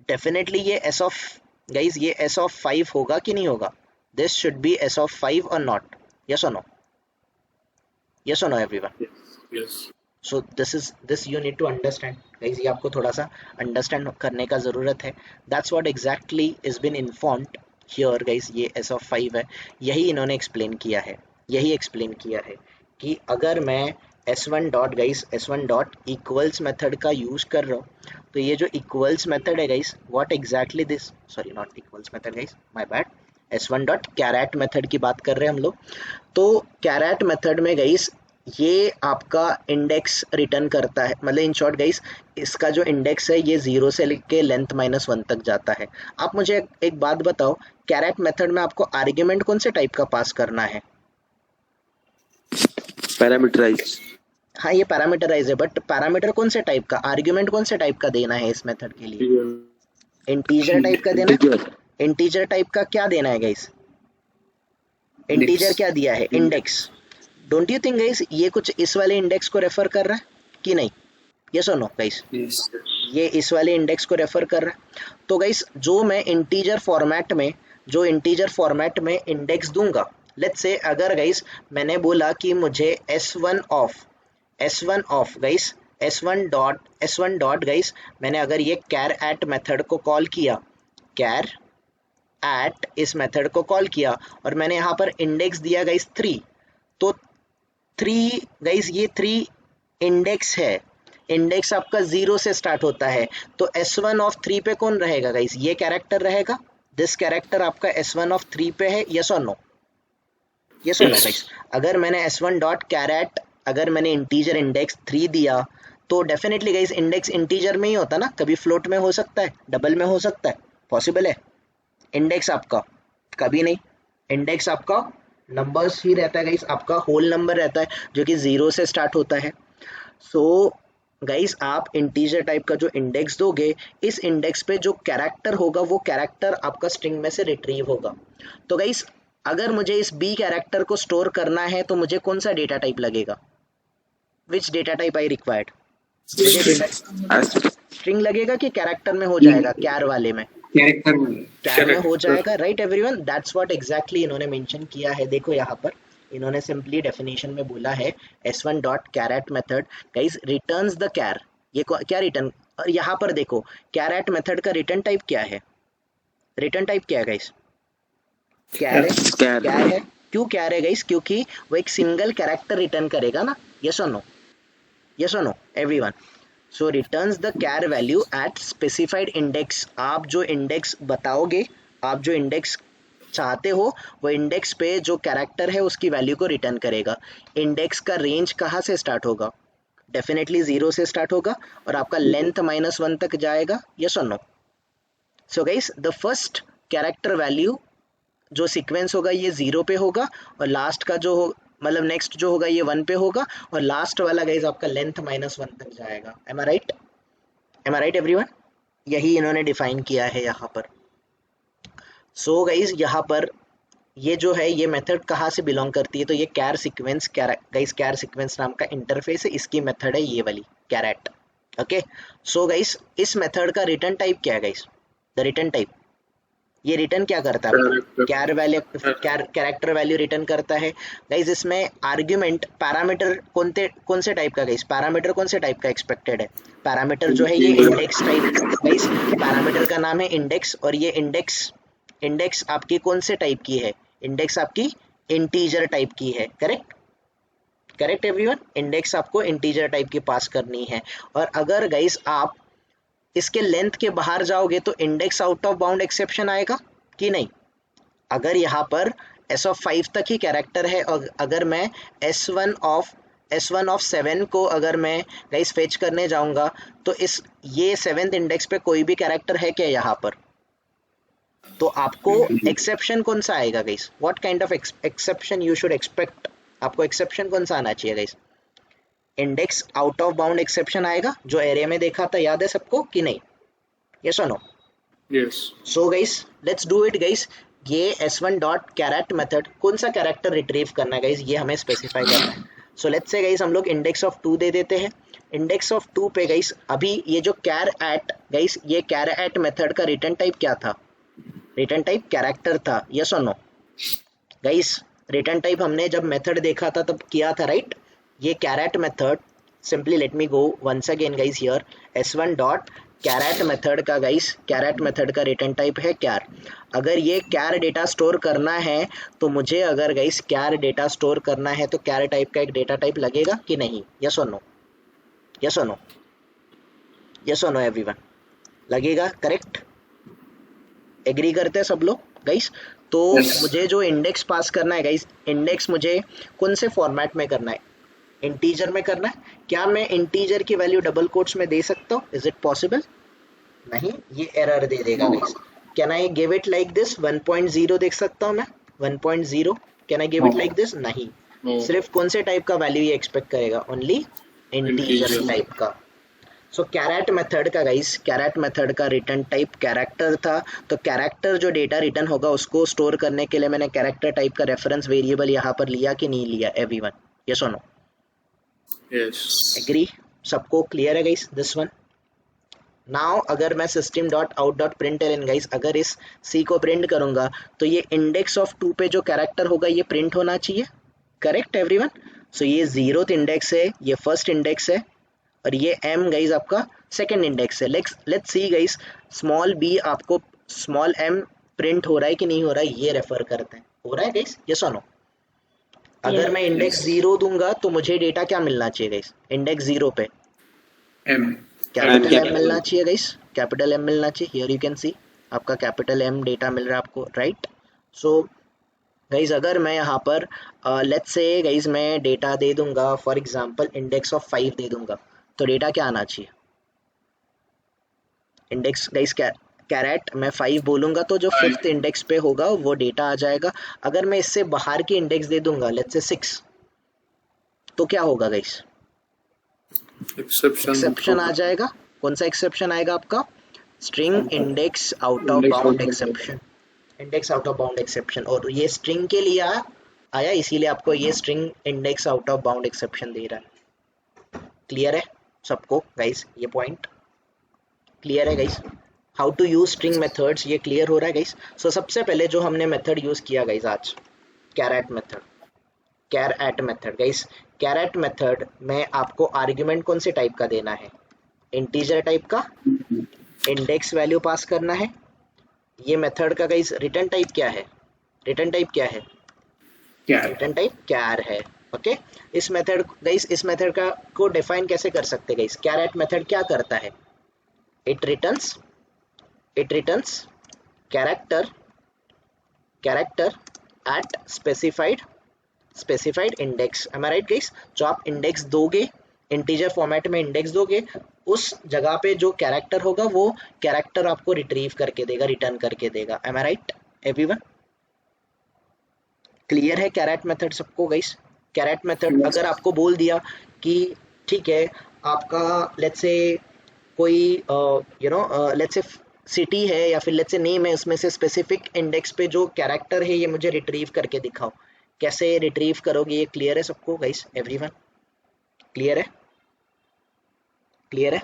डेफिनेटली ये S ऑफ गाइस, ये S ऑफ 5 होगा कि नहीं होगा? This should be S of 5 और नॉट, यस और नो? यस और no everyone? Yes. So this you need to understand guys, ये आपको थोड़ा सा अंडरस्टैंड करने का ज़रूरत है। That's what exactly is been informed here guys. ये S ऑफ 5 है, यही इन्होंने एक्सप्लेन किया है, यही एक्सप्लेन किया है कि अगर मैं S1 dot guys, S1 dot equals method का यूज़ कर रहा हूँ, तो ये जो इक्वल्स मेथड है guys, what exactly this, sorry not equals method guys, my bad, S1 dot carat method की बात कर रहे हैं हम लोग। तो कैरेट मेथड में गाइस ये आपका इंडेक्स रिटर्न करता है, मतलब इन शॉर्ट गाइस इसका जो इंडेक्स है ये 0 से लेके लेंथ -1 तक जाता है। आप मुझे एक बात बताओ, कैरेट मेथड में आपको आर्ग्यूमेंट कौन से टाइप का पास करना है? पैरामीटराइज। हाँ ये पैरामीटराइज है, बट पैरामीटर कौन से टाइप का, आर्ग्यूमेंट कौन से टाइप का देना है इस मेथड के लिए? इंटीजर टाइप का देना है। इंटीजर। इंटीजर टाइप का क्या देना है गाइस? इंटीजर क्या दिया है? Index. Don't you think guys ये कुछ इस वाले इंडेक्स को रेफर कर रहा है कि नहीं? यस और नो गाइस? ये इस वाले इंडेक्स को रेफर कर रहा है। तो गाइस जो मैं इंटीजर फॉर्मेट में इंडेक्स दूंगा, लेट्स से अगर गाइस मैंने बोला कि मुझे s1 of guys s1 dot guys, मैंने अगर ये कैर एट मेथड को कॉल किया, कैर एट इस मेथड को कॉल किया और मैंने यहाँ पर इंडेक्स दिया गाइस 3, तो 3 गाइस ये 3 इंडेक्स है। इंडेक्स आपका 0 से स्टार्ट होता है, तो s1 ऑफ 3 पे कौन रहेगा गाइस? ये कैरेक्टर रहेगा। दिस कैरेक्टर आपका s1 ऑफ 3 पे है, यस और नो? यस और नो गाइस? अगर मैंने s1 डॉट कैरेट, अगर मैंने इंटीजर इंडेक्स 3 दिया तो डेफिनेटली गाइस इंडेक्स इंटीजर में ही होता ना, कभी फ्लोट में हो सकता है, डबल में हो सकता है, पॉसिबल है। इंडेक्स आपका कभी नहीं, इंडेक्स आपका नंबर्स ही रहता है गाइस, आपका होल नंबर रहता है जो कि 0 से स्टार्ट होता है। सो गाइस आप इंटीजर टाइप का जो इंडेक्स दोगे, इस इंडेक्स पे जो कैरेक्टर होगा वो कैरेक्टर आपका स्ट्रिंग में से रिट्रीव होगा। तो गाइस अगर मुझे इस बी कैरेक्टर को स्टोर करना है तो मुझे कौन सा डेटा टाइप लगेगा? Which data type I required? String लगेगा कि कैरेक्टर में हो जाएगा? कैर वाले में, कैर में हो जाएगा, right everyone? That's what exactly इन्होंने मेंशन किया है। देखो यहाँ पर इन्होंने सिंपली डेफिनेशन में बोला है s1 dot carat method guys returns the char. ये क्या रिटर्न, और यहाँ पर देखो कैरेट मेथड का रिटर्न टाइप क्या है? रिटर्न टाइप क्या है गाइस? कैर है। क्या है? क्यों कैर है गाइस? क्योंकि वो एक सिंगल कैरेक्टर रिटर्न करेगा ना, यस और नो? यस और no everyone? So returns the char value at specified index. आप जो इंडेक्स बताओगे, आप जो इंडेक्स चाहते हो, वो इंडेक्स पे जो कैरेक्टर है उसकी वैल्यू को रिटर्न करेगा। इंडेक्स का रेंज कहाँ से स्टार्ट होगा? डेफिनेटली 0 से स्टार्ट होगा और आपका लेंथ -1 तक जाएगा, यस और no? So guys the first character value जो सीक्वेंस होगा ये 0 पे होगा और लास्ट का जो मतलब नेक्स्ट जो होगा ये 1 पे होगा और लास्ट वाला गाइस आपका लेंथ -1 तक जाएगा। M I right? M I right everyone? यही इन्होंने डिफाइन किया है यहाँ पर। सो गाइस यहाँ पर ये जो है ये मेथड कहाँ से बिलोंग करती है? तो ये कैर सीक्वेंस, गाइस कैर सीक्वेंस नाम का इंटरफेस है, इसकी मेथड है ये वाली कैरेट। ओके सो गाइस इस मेथड का रिटर्न टाइप क्या है गाइस? द रिटर्न टाइप, ये रिटर्न क्या करता है? Char value, character value return करता है। गाइस इसमें आर्ग्यूमेंट पैरामीटर कौन से टाइप का गाइस? पैरामीटर कौन से टाइप का एक्सपेक्टेड है? पैरामीटर जो है ये इंडेक्स टाइप गाइस, पैरामीटर का नाम है इंडेक्स और ये इंडेक्स आपकी कौन से टाइप की है? इंडेक्स आपकी इंटीजर टाइप की है, करेक्ट? Correct everyone? इंडेक्स आपको इंटीजर टाइप की पास करनी है। और अगर गाइस आप इसके लेंथ के बाहर जाओगे तो index out of bound exception आएगा कि नहीं? अगर यहाँ पर s ऑफ 5 तक ही कैरेक्टर है और अगर मैं s1 ऑफ 7 को अगर मैं गाइस फेच करने जाऊंगा तो ये 7th इंडेक्स पे कोई भी कैरेक्टर है क्या यहाँ पर? तो आपको एक्सेप्शन कौन सा आएगा guys? What kind of exception you should expect? आपको एक्सेप्शन कौन सा आना चाहिए guys? Index out of bound exception आएगा जो एरिया में देखा था, याद है सबको कि नहीं? यस और no? Yes. So guys let's do it guys. ये s1 डॉट कैरेट मेथड कौन सा कैरेक्टर रिट्रीव करना है गाइस, ये हमें स्पेसिफाई करना है। सो लेट्स से गाइस हम लोग इंडेक्स ऑफ 2 दे देते हैं। इंडेक्स ऑफ 2 पे गाइस अभी ये जो कैर एट गाइस, ये कैर एट मेथड का रिटर्न टाइप क्या था? रिटर्न टाइप कैरेक्टर था, यस और नो? गाइस रिटर्न टाइप हमने जब मेथड देखा था तब किया था, राइट? ये charAt method, simply let me go once again guys here, s1 dot carat method का गाइस, कैरेट मेथड का रिटर्न टाइप है कैर। अगर ये कैर डेटा स्टोर करना है तो मुझे अगर गाइस कैर डेटा स्टोर करना है तो कैर टाइप का एक डेटा टाइप लगेगा कि नहीं? यस और नो? यस और नो? यस और नो एवरीवन? लगेगा, करेक्ट? एग्री करते हैं सब लोग गाइस? तो मुझे जो इंडेक्स पास करना है गाइस, इंडेक्स मुझे कौन से फॉर्मेट में करना है? इंटीजर में करना है। क्या मैं इंटीजर की वैल्यू डबल कोट्स में दे सकता हूँ? Is it possible? नहीं, ये एरर दे देगा guys. Can I give it like this 1.0 देख सकता हूँ मैं 1.0? Can I give it like this? नहीं। No. सिर्फ कौन से टाइप का वैल्यू ये एक्सपेक्ट करेगा? Only integer Integer. टाइप का। सो कैरेट मेथड का गाइस, कैरेट मेथड का रिटर्न टाइप कैरेक्टर था। तो कैरेक्टर जो डेटा रिटर्न होगा उसको स्टोर करने के लिए मैंने कैरेक्टर टाइप का रेफरेंस वेरिएबल यहाँ पर लिया कि नहीं लिया? एवरीवन यस और नो? Yes. एग्री? सबको क्लियर है गाइस दिस वन? नाउ अगर मैं system dot out dot println guys अगर इस सी को प्रिंट करूंगा तो ये इंडेक्स ऑफ 2 पे जो कैरेक्टर होगा ये प्रिंट होना चाहिए। Correct everyone? सो ये 0th इंडेक्स है, ये फर्स्ट इंडेक्स है, और ये m गाइस आपका सेकंड इंडेक्स है। Let's see guys small b आपको स्मॉल m प्रिंट हो रहा है कि नहीं हो रहा है, ये रेफर करते हैं। हो रहा है गाइस? यस और नो? अगर मैं इंडेक्स 0 दूंगा तो मुझे डेटा क्या मिलना चाहिए गाइस? इंडेक्स 0 पे M. Capital M. M मिलना चाहिए गाइस, कैपिटल M मिलना चाहिए। हियर यू कैन सी आपका कैपिटल M डेटा मिल रहा है आपको, राइट? सो गाइज अगर मैं यहाँ पर लेट्स से गाइज मैं डेटा दे दूंगा फॉर एग्जांपल इंडेक्स ऑफ 5 दे दूंगा, तो डेटा क्या आना चाहिए? इंडेक्स गाइज कैरेट मैं 5 बोलूंगा तो जो 5th इंडेक्स पे होगा वो डेटा आ जाएगा। अगर मैं इससे बाहर की इंडेक्स दे दूंगा लेट्स से 6, तो क्या होगा गाइज? एक्सेप्शन आ जाएगा। कौन सा एक्सेप्शन आएगा आपका? String index out of bound exception, index out of bound exception. और ये स्ट्रिंग के लिए आया, इसीलिए आपको ये string index out of bound exception दे रहा है। क्लियर है सबको गाइस? ये पॉइंट क्लियर है guys? How to use string methods ये क्लियर हो रहा है गाइस? सो सबसे पहले जो हमने मेथड यूज किया गाइस आज, char at method. Char at method guys, carat method में आपको आर्ग्यूमेंट कौन से टाइप का देना है? इंटीजर टाइप का, इंडेक्स वैल्यू पास करना है। ये मेथड का गाइस रिटर्न टाइप क्या है? रिटर्न टाइप क्या है? रिटर्न टाइप कैर है। ओके, इस मेथड गाइस, इस मेथड का को डिफाइन कैसे कर सकते हैं गाइस? कैरेट मेथड क्या करता है? It returns character at specified index. Am I right guys? जो आप इंडेक्स दोगे, इंटीजर फॉर्मेट में इंडेक्स दोगे, उस जगह पे जो कैरेक्टर होगा वो कैरेक्टर आपको रिट्रीव करके देगा, रिटर्न करके देगा। M I right everyone? Clear है कैरेट मेथड सबको गाइस? कैरेट मेथड अगर आपको बोल दिया कि ठीक है आपका लेट्स से कोई लेट्स से सिटी है या फिर लेट्स से नेम है, उसमें से स्पेसिफिक इंडेक्स पे जो कैरेक्टर है ये मुझे रिट्रीव करके दिखाओ, कैसे रिट्रीव करोगे? ये क्लियर है सबको गाइस? एवरीवन क्लियर है? क्लियर है?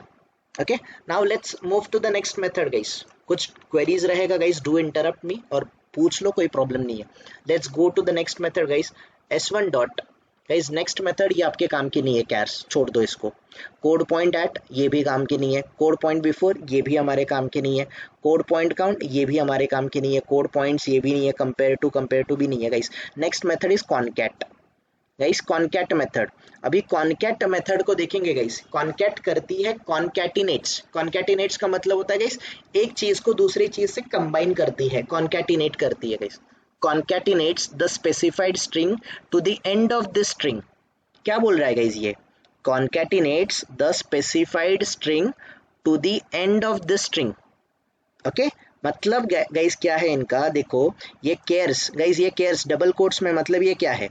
Okay, now let's move to the next method guys. कुछ क्वेरीज रहेगा गाइस, डू इंटरप्ट मी और पूछ लो, कोई प्रॉब्लम नहीं है। Let's go to the next method guys, s1 dot. Guys next method ये आपके काम की नहीं है, कैर्स छोड़ दो इसको। कोड पॉइंट एट ये भी काम की नहीं है, कोड पॉइंट बिफोर ये भी हमारे काम की नहीं है, कोड पॉइंट काउंट ये भी हमारे काम की नहीं है, कोड पॉइंट्स ये भी नहीं है, कंपेयर टू भी नहीं है guys. Next method is concat guys, concat method. अभी कॉनकैट मेथड को देखेंगे गाइस। कॉनकैट करती है कॉनकैटिनेट्स। कॉनकैटिनेट्स का मतलब होता है गाइस एक चीज को दूसरी चीज से कंबाइन करती है, कॉनकैटिनेट करती है guys. Concatenates the specified string to the end of this string. क्या बोल रहा है गाइस ये? Concatenates the specified string to the end of this string. Okay, मतलब गाइस क्या है इनका? देखो ये केयर्स गाइस, ये केयर्स डबल कोट्स में, मतलब ये क्या है?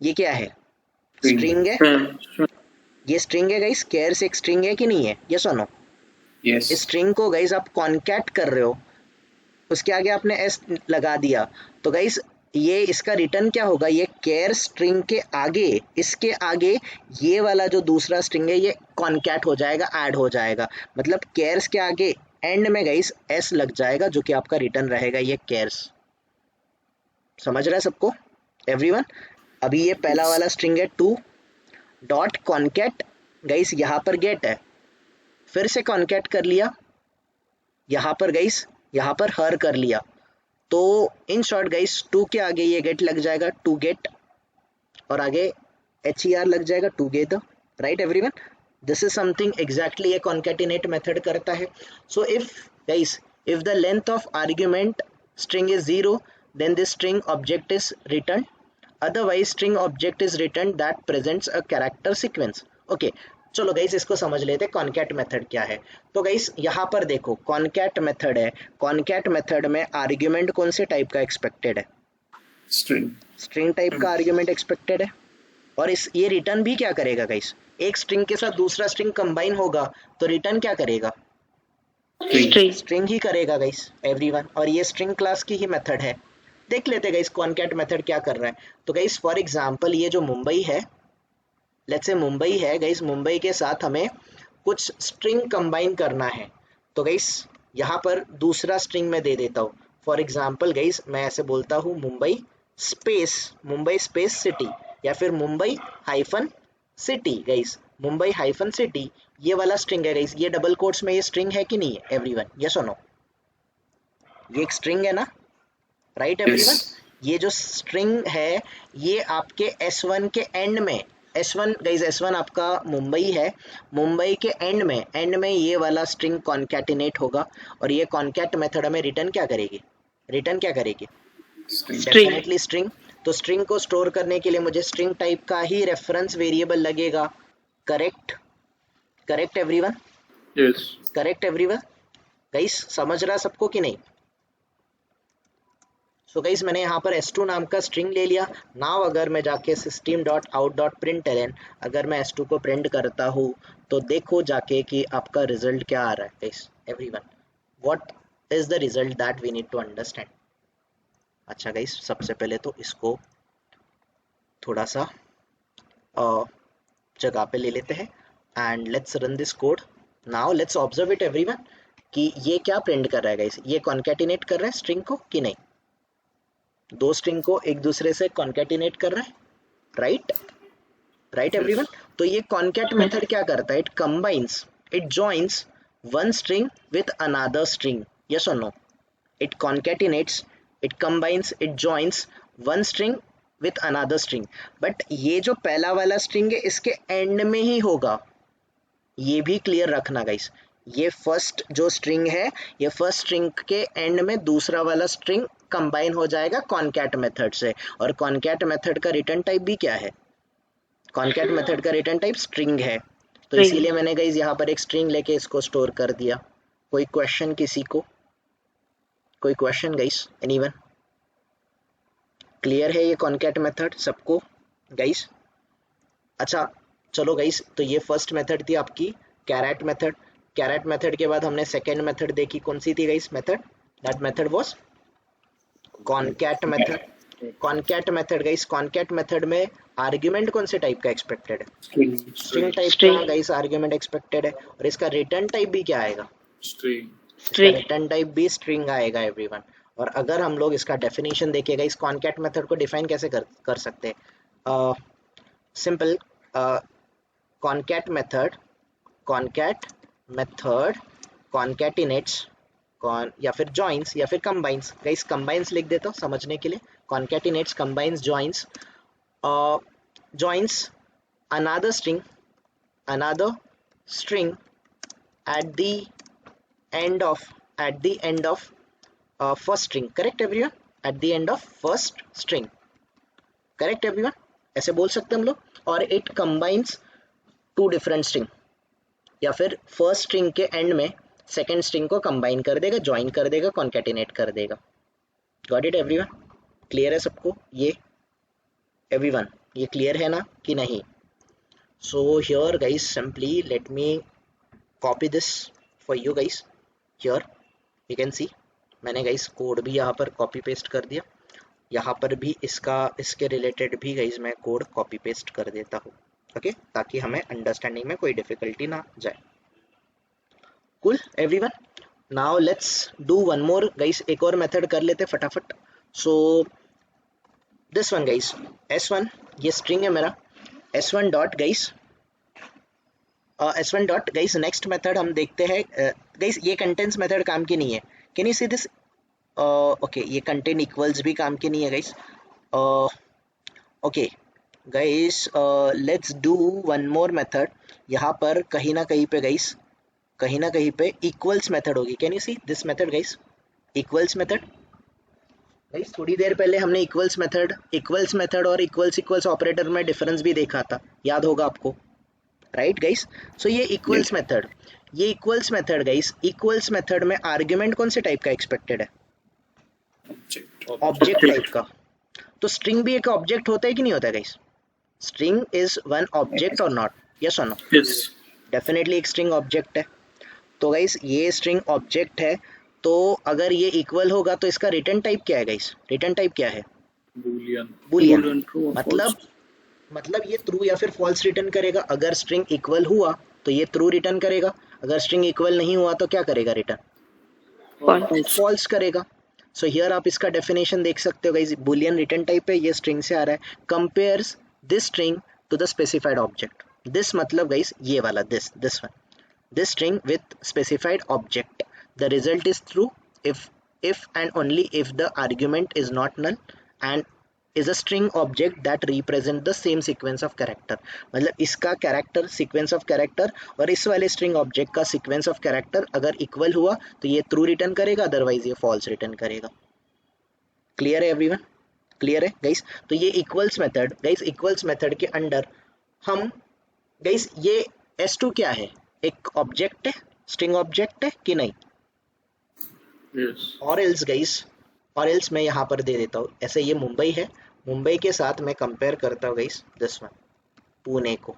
ये क्या है? स्ट्रिंग है। ये स्ट्रिंग है गाइस, केयर्स एक स्ट्रिंग है कि नहीं है? यस और नो? Yes. इस स्ट्रिंग को गाइस आप कॉनकैट कर रहे हो, उसके आगे आपने एस लगा दिया, तो गाइस ये इसका रिटर्न क्या होगा? ये केयर स्ट्रिंग के आगे, इसके आगे ये वाला जो दूसरा स्ट्रिंग है ये कॉनकैट हो जाएगा, ऐड हो जाएगा। मतलब केयर्स के आगे एंड में गाइस एस लग जाएगा जो कि आपका रिटर्न रहेगा ये केयर्स। समझ रहा है सबको एवरीवन? अभी ये पहला वाला स्ट्रिंग है 2 डॉट कॉनकैट गाइस, यहाँ पर गेट है, फिर से कॉनकैट कर लिया, यहाँ पर गाइस यहाँ पर हर कर लिया, तो इन शॉर्ट गाइस 2 के आगे ये गेट लग जाएगा, टू गेट, और आगे HER लग जाएगा, together. Right everyone? This is something exactly ये कॉनकैटिनेट मेथड करता है। So if guys if the length of argument string is 0 then this string object is returned। Otherwise string object is return that presents a character sequence. Okay, चलो guys इसको समझ लेते हैं concat method क्या है। तो गाइस यहाँ पर देखो कॉनकैट मेथड है, कॉनकैट मेथड में आर्ग्यूमेंट कौन से टाइप का एक्सपेक्टेड है? String. स्ट्रिंग टाइप का आर्ग्यूमेंट एक्सपेक्टेड है। और इस ये रिटर्न भी क्या करेगा गाइस? एक स्ट्रिंग के साथ दूसरा स्ट्रिंग कंबाइन होगा तो रिटर्न क्या करेगा? String. स्ट्रिंग ही करेगा गाइस एवरीवन, और ये स्ट्रिंग क्लास की ही मेथड है। देख लेते गाइस कॉनकैट मेथड क्या कर रहा है। तो गाइस फॉर एग्जांपल ये जो मुंबई है, लेट्स से मुंबई है गाइस, मुंबई के साथ हमें कुछ स्ट्रिंग कंबाइन करना है। तो गाइस यहाँ पर दूसरा स्ट्रिंग मैं दे देता हूँ। फॉर एग्जांपल गाइस मैं ऐसे बोलता हूँ मुंबई स्पेस सिटी, या फिर Mumbai hyphen city. Guys Mumbai hyphen city ये वाला स्ट्रिंग है गाइस, ये डबल कोट्स में ये स्ट्रिंग है कि नहीं है एवरीवन? यस और नो? ये एक स्ट्रिंग है ना, राइट एवरीवन? Yes. ये जो स्ट्रिंग है ये आपके S1 के एंड में, S1 गाइस S1 आपका मुंबई है, मुंबई के एंड में ये वाला स्ट्रिंग कॉन्कैटिनेट होगा, और ये कॉन्कैट मेथड हमें रिटर्न क्या करेगी? रिटर्न क्या करेगी? String. Definitely string. तो स्ट्रिंग को स्टोर करने के लिए मुझे स्ट्रिंग टाइप का ही रेफरेंस वेरिएबल लगेगा। Correct? Correct everyone? Yes. Correct everyone? Guys समझ रहा सबको कि नहीं? सो गाइस मैंने यहाँ पर S2 नाम का स्ट्रिंग ले लिया। नाउ अगर मैं जाके system.out.println अगर मैं S2 को प्रिंट करता हूँ तो देखो जाके कि आपका रिजल्ट क्या आ रहा है guys everyone. What is the result that we need to understand? अच्छा गाइस सबसे पहले तो इसको थोड़ा सा जगह पे ले लेते हैं and let's run this code. Now let's observe it everyone कि ये क्या प्रिंट कर रहा है गाइस, ये कॉन्कैटिनेट कर रहा है स्ट्रिंग को कि नहीं? दो स्ट्रिंग को एक दूसरे से कॉन्कैटिनेट कर रहा है, राइट एवरीवन? तो ये कॉन्कैट मेथड क्या करता है? It combines, it joins one string with another string. Yes और no? It concatenates, it combines, it joins one string with another string. But ये जो पहला वाला स्ट्रिंग है इसके एंड में ही होगा, ये भी क्लियर रखना गाइस। ये फर्स्ट जो स्ट्रिंग है, ये फर्स्ट स्ट्रिंग के एंड में दूसरा वाला स्ट्रिंग कंबाइन हो जाएगा कॉनकैट मेथड से। और कॉनकैट मेथड का रिटर्न टाइप भी क्या है? कॉनकैट मेथड का रिटर्न टाइप स्ट्रिंग है। तो इसीलिए मैंने गाइस यहाँ पर एक स्ट्रिंग लेके इसको स्टोर कर दिया। कोई क्वेश्चन किसी को? कोई क्वेश्चन गाइस? एनीवन? क्लियर है ये कॉनकैट मेथड सबको गाइस? अच्छा चलो गाइस, तो ये फर्स्ट मेथड थी आपकी कैरेट मेथड। कैरेट मेथड के बाद हमने सेकेंड मेथड देखी, कौन सी थी guys method? That method was concat method. Concat method guys, concat method में आर्ग्यूमेंट कौन से टाइप का एक्सपेक्टेड है? String. स्ट्रिंग टाइप का गाइस आर्ग्यूमेंट एक्सपेक्टेड है। और इसका रिटर्न टाइप भी क्या आएगा? String. इसका रिटर्न टाइप भी स्ट्रिंग आएगा एवरीवन। और अगर हम लोग इसका डेफिनेशन देखेगा इस कॉनकैट मेथड को डिफाइन कैसे कर सकते हैं? सिंपल, कॉनकैट मेथड कॉन्कैटिनेट्स या फिर जॉइंस या फिर कंबाइंस। गाइस कंबाइंस लिख देता हूँ समझने के लिए। Concatenates, combines, joins another string at the end of first string। correct everyone? at the end of first string। correct everyone? ऐसे बोल सकते हम लोग। और it combines two different string, या फिर फर्स्ट स्ट्रिंग के एंड में सेकेंड स्ट्रिंग को कंबाइन कर देगा, ज्वाइन कर देगा, कॉन्कैटिनेट कर देगा। Got it everyone? क्लियर है सबको ये एवरीवन? ये क्लियर है ना कि नहीं? So here guys simply let me copy this for you guys. Here you can सी मैंने गाइस कोड भी यहाँ पर कॉपी पेस्ट कर दिया। यहाँ पर भी इसके रिलेटेड भी गाइस मैं कोड कॉपी पेस्ट कर देता हूँ, ओके, ताकि हमें अंडरस्टैंडिंग में कोई डिफिकल्टी ना जाए। Cool everyone? Now let's do one more guys, एक और मेथड कर लेते फटाफट। So this one guys, S1 ये स्ट्रिंग है मेरा, S1 dot guys, S1 dot guys next method हम देखते हैं। गाइस ये कंटेंट्स मेथड काम की नहीं है, can you see this? Okay, ये कंटेंट इक्वल्स भी काम की नहीं है guys. Okay guys let's do one more method. यहाँ पर कहीं ना कहीं पे गाइस, कहीं ना कहीं पे इक्वल्स मेथड होगी। Can you see this method guys? Equals method, guys थोड़ी देर पहले हमने इक्वल्स मेथड और इक्वल्स ऑपरेटर में डिफरेंस भी देखा था, याद होगा आपको, राइट गाइस। सो ये equals method guys, equals method में आर्ग्यूमेंट कौन से टाइप का एक्सपेक्टेड है? ऑब्जेक्ट टाइप का। तो स्ट्रिंग भी एक ऑब्जेक्ट होता है कि नहीं होता guys? String is one object और नॉट? यस और नो? Yes. डेफिनेटली एक स्ट्रिंग ऑब्जेक्ट है। तो गाइस ये स्ट्रिंग ऑब्जेक्ट है, तो अगर ये इक्वल होगा तो इसका रिटर्न टाइप क्या है गाइस? रिटर्न टाइप क्या है? Boolean. बूलियन। True or मतलब false? मतलब ये ट्रू या फिर फॉल्स रिटर्न करेगा। अगर स्ट्रिंग इक्वल हुआ तो ये ट्रू रिटर्न करेगा, अगर स्ट्रिंग इक्वल नहीं हुआ तो क्या करेगा? Return False. फॉल्स करेगा। सो हियर आप इसका डेफिनेशन देख सकते हो गाइस, बूलियन रिटर्न टाइप है, ये स्ट्रिंग से आ रहा है। Compares this string to the specified object. This मतलब गाइस ये वाला, this one, this string with specified object. The result is true if and only if the argument is not null and is a string object that represent the same sequence of character. मतलब इसका character, sequence of character और इस वाले string object का sequence of character अगर equal हुआ तो ये ट्रू रिटर्न करेगा, अदरवाइज ये फॉल्स रिटर्न करेगा। क्लियर है एवरीवन? क्लियर है गाइस? तो ये equals method guys, equals method के अंडर हम गाइस, ये S2 क्या है? एक ऑब्जेक्ट है, स्ट्रिंग ऑब्जेक्ट है कि नहीं? Yes. और एल्स गाइस, और एल्स मैं यहाँ पर दे देता हूँ, ऐसे ये मुंबई है, मुंबई के साथ मैं कंपेयर करता हूँ गाइस दिस वन, पुणे को।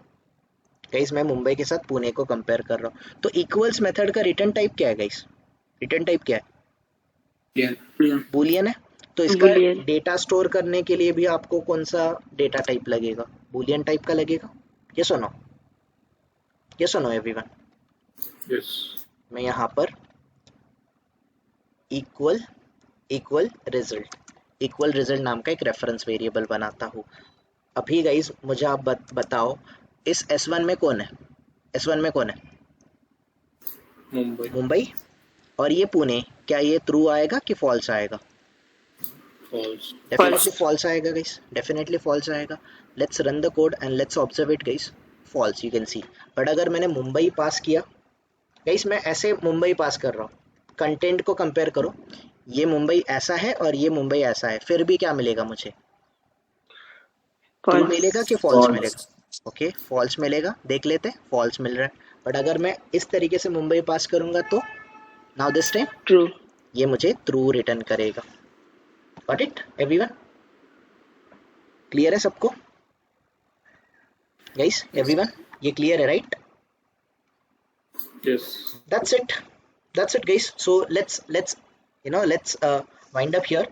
गाइस मैं मुंबई के साथ पुणे को कंपेयर कर रहा हूँ, तो इक्वल्स मेथड का रिटर्न टाइप क्या है गाइस? रिटर्न टाइप क्या है? Yeah. बूलियन है। तो इसका Boolean. डेटा स्टोर करने के लिए भी आपको कौन सा डेटा टाइप लगेगा? बूलियन टाइप का लगेगा। यस और नो? यस और नो एवरीवन? Yes. मैं यहाँ पर इक्वल रिजल्ट नाम का एक रेफरेंस वेरिएबल बनाता हूँ। अभी गाइस मुझे आप बताओ, इस S1 में कौन है? S1 में कौन है? Mumbai. मुंबई। और ये पुणे, क्या ये ट्रू आएगा कि फॉल्स आएगा? False. डेफिनेटली फॉल्स आएगा गाइस, डेफिनेटली फॉल्स आएगा। Let's run the code and let's observe it guys, false you can see. But अगर मैंने मुंबई पास किया गाइस, मैं ऐसे मुंबई पास कर रहा हूँ, कंटेंट को कंपेयर करो, ये मुंबई ऐसा है और ये मुंबई ऐसा है, फिर भी क्या मिलेगा मुझे? True False. मिलेगा कि फॉल्स मिलेगा? ओके फॉल्स मिलेगा, देख लेते हैं, फॉल्स मिल रहा है। बट अगर मैं इस तरीके से मुंबई पास करूंगा तो नाउ दिस टाइम True. ये मुझे ट्रू रिटर्न करेगा। Got it everyone? क्लियर है सबको गाइस? एवरीवन ये क्लियर है right? Yes. That's it guys. So let's wind up here.